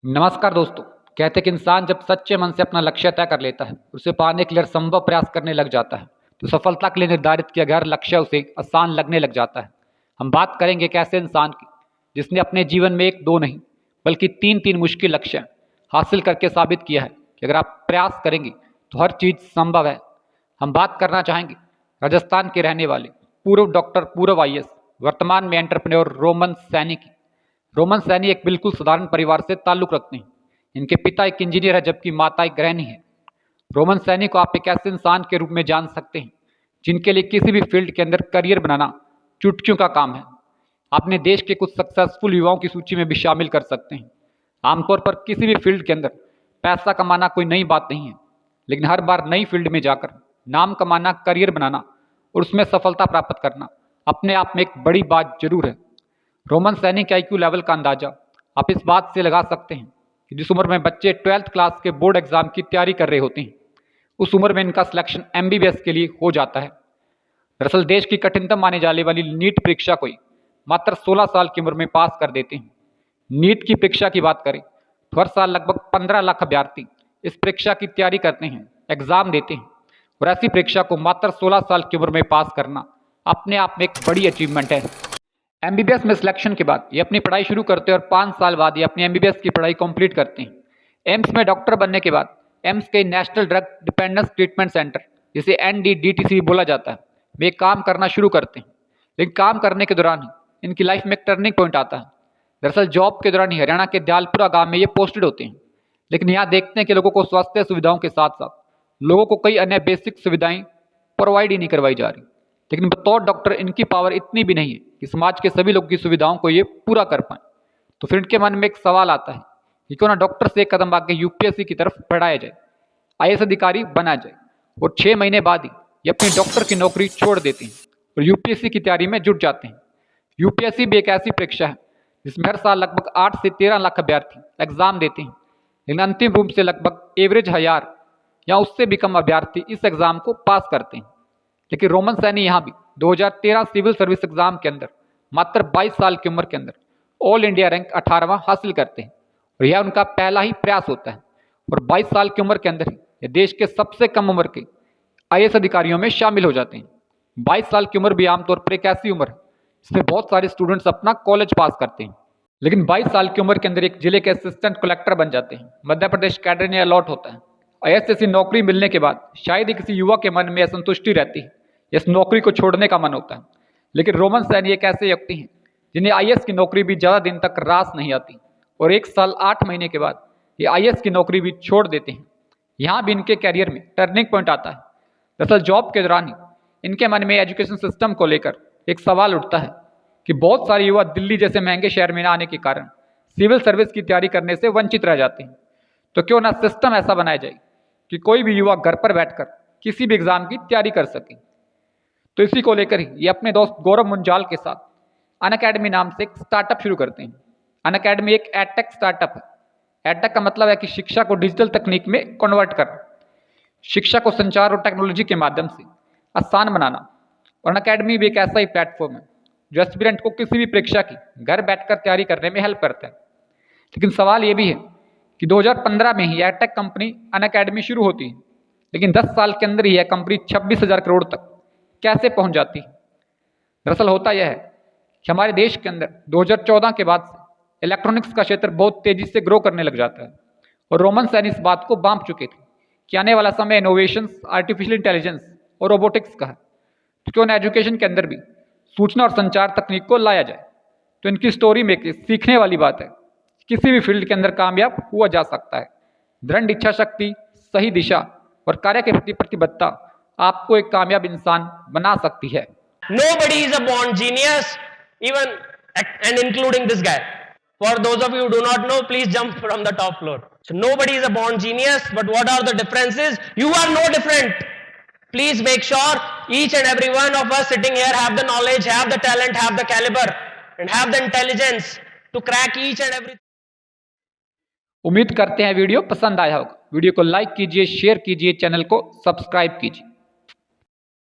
नमस्कार दोस्तों। कहते हैं कि इंसान जब सच्चे मन से अपना लक्ष्य तय कर लेता है, उसे पाने के लिए हर संभव प्रयास करने लग जाता है, तो सफलता के लिए निर्धारित किया गया हर लक्ष्य उसे आसान लगने लग जाता है। हम बात करेंगे एक ऐसे इंसान की जिसने अपने जीवन में एक दो नहीं बल्कि तीन तीन मुश्किल लक्ष्य हासिल करके साबित किया है कि अगर आप प्रयास करेंगे तो हर चीज़ संभव है। हम बात करना चाहेंगे राजस्थान के रहने वाले पूर्व डॉक्टर, पूर्व आईएएस, वर्तमान में एंटरप्रेन्योर रोमन सैनी की। रोमन सैनी एक बिल्कुल साधारण परिवार से ताल्लुक रखते हैं। इनके पिता एक इंजीनियर है जबकि माता एक गृहिणी है। रोमन सैनी को आप एक ऐसे इंसान के रूप में जान सकते हैं जिनके लिए किसी भी फील्ड के अंदर करियर बनाना चुटकियों का काम है। अपने देश के कुछ सक्सेसफुल युवाओं की सूची में भी शामिल कर सकते हैं। आमतौर पर किसी भी फील्ड के अंदर पैसा कमाना कोई नई बात नहीं है, लेकिन हर बार नई फील्ड में जाकर नाम कमाना, करियर बनाना और उसमें सफलता प्राप्त करना अपने आप में एक बड़ी बात जरूर है। रोमन सैनी के आईक्यू लेवल का अंदाजा आप इस बात से लगा सकते हैं कि जिस उम्र में बच्चे 12th क्लास के बोर्ड एग्जाम की तैयारी कर रहे होते हैं, उस उम्र में इनका सिलेक्शन एमबीबीएस के लिए हो जाता है। दरअसल देश की कठिनतम माने जाने वाली नीट परीक्षा को ही मात्र 16 साल की उम्र में पास कर देते हैं। नीट की परीक्षा की बात करें तो हर साल लगभग 15 लाख अभ्यर्थी इस परीक्षा की तैयारी करते हैं, एग्जाम देते हैं, और ऐसी परीक्षा को मात्र 16 साल की उम्र में पास करना अपने आप में एक बड़ी अचीवमेंट है। एमबीबीएस में सिलेक्शन के बाद ये अपनी पढ़ाई शुरू करते हैं और 5 साल बाद ये अपनी एमबीबीएस की पढ़ाई कंप्लीट करते हैं। एम्स में डॉक्टर बनने के बाद एम्स के national drug dependence treatment centre, जिसे एनडीडीटीसी बोला जाता है, में काम करना शुरू करते हैं। लेकिन काम करने के दौरान ही इनकी लाइफ में एक टर्निंग पॉइंट आता है। दरअसल जॉब के दौरान ही हरियाणा के दयालपुरा गांव में ये पोस्टेड होते हैं, लेकिन यहाँ देखते हैं कि लोगों को स्वास्थ्य सुविधाओं के साथ साथ लोगों को कई अन्य बेसिक सुविधाएं प्रोवाइड ही नहीं करवाई जा रही। लेकिन बतौर डॉक्टर इनकी पावर इतनी भी नहीं है कि समाज के सभी लोगों की सुविधाओं को ये पूरा कर पाएं। तो फिर इनके मन में एक सवाल आता है कि क्यों ना डॉक्टर से एक कदम आगे यूपीएससी की तरफ बढ़ाया जाए, आईएएस अधिकारी बना जाए। और 6 महीने बाद ही ये अपनी डॉक्टर की नौकरी छोड़ देते हैं और यूपीएससी की तैयारी में जुट जाते हैं। यूपीएससी भी एक ऐसी परीक्षा है जिसमें हर साल लगभग 8 से 13 लाख अभ्यर्थी एग्जाम देते हैं, लेकिन अंतिम रूप से लगभग एवरेज 1000 या उससे भी कम अभ्यर्थी इस एग्जाम को पास करते हैं। लेकिन रोमन सैनी यहाँ भी 2013 सिविल सर्विस एग्जाम के अंदर मात्र 22 साल की उम्र के अंदर ऑल इंडिया रैंक 18वां हासिल करते हैं, और यह उनका पहला ही प्रयास होता है। और 22 साल की उम्र के अंदर ही ये देश के सबसे कम उम्र के आईएएस अधिकारियों में शामिल हो जाते हैं। 22 साल की उम्र भी आमतौर पर एक ऐसी उम्र है जिसमें बहुत सारे स्टूडेंट्स अपना कॉलेज पास करते हैं, लेकिन 22 साल की उम्र के अंदर एक जिले के असिस्टेंट कलेक्टर बन जाते हैं। मध्य प्रदेश कैडर में अलॉट होता है। आईएएस जैसी नौकरी मिलने के बाद शायद ही किसी युवा के मन में असंतुष्टि रहती है, इस नौकरी को छोड़ने का मन होता है। लेकिन रोमन सैनी एक ऐसे व्यक्ति हैं जिन्हें आईएएस की नौकरी भी ज़्यादा दिन तक रास नहीं आती, और 1 साल 8 महीने के बाद ये आईएएस की नौकरी भी छोड़ देते हैं। यहाँ भी इनके कैरियर में टर्निंग पॉइंट आता है। दरअसल जॉब के दौरान ही इनके मन में एजुकेशन सिस्टम को लेकर एक सवाल उठता है कि बहुत सारे युवा दिल्ली जैसे महंगे शहर में न आने के कारण सिविल सर्विस की तैयारी करने से वंचित रह जाते हैं। तो क्यों ना सिस्टम ऐसा बनाया जाए कि कोई भी युवा घर पर बैठकर किसी भी एग्जाम की तैयारी कर सके। तो इसी को लेकर ही ये अपने दोस्त गौरव मुंजाल के साथ अनअकैडमी नाम से एक स्टार्टअप शुरू करते हैं। अनअकैडमी एक एडटेक स्टार्टअप है। एडटेक का मतलब है कि शिक्षा को डिजिटल तकनीक में कन्वर्ट करना, शिक्षा को संचार और टेक्नोलॉजी के माध्यम से आसान बनाना। और अनअकैडमी भी एक ऐसा ही प्लेटफॉर्म है जो एस्पिरेंट को किसी भी परीक्षा की घर बैठकर तैयारी करने में हेल्प करता है। लेकिन सवाल ये भी है कि 2015 में ही एडटेक कंपनी अनअकैडमी शुरू होती है, लेकिन 10 साल के अंदर ही यह कंपनी 26,000 करोड़ तक कैसे पहुंच जाती है। दरअसल होता यह है कि हमारे देश के अंदर 2014 के बाद से इलेक्ट्रॉनिक्स का क्षेत्र बहुत तेजी से ग्रो करने लग जाता है, और रोमन सैनी इस बात को भांप चुके थे कि आने वाला समय इनोवेशंस, आर्टिफिशियल इंटेलिजेंस और रोबोटिक्स का है। तो क्यों ना एजुकेशन के अंदर भी सूचना और संचार तकनीक को लाया जाए। तो इनकी स्टोरी में सीखने वाली बात है, किसी भी फील्ड के अंदर कामयाब हुआ जा सकता है। दृढ़ इच्छा शक्ति, सही दिशा और कार्य के प्रति प्रतिबद्धता आपको एक कामयाब इंसान बना सकती है। Nobody is a born genius, even and including this guy. For those of you who do not know, please jump from the top floor. So nobody is a born genius, but what are the differences? You are no different. Please make sure each and every one of us sitting here have the knowledge, have the talent, have the caliber, and have the intelligence to crack each and every. उम्मीद करते हैं video पसंद आया होगा। Video को like कीजिए, share कीजिए, channel को सब्सक्राइब कीजिए।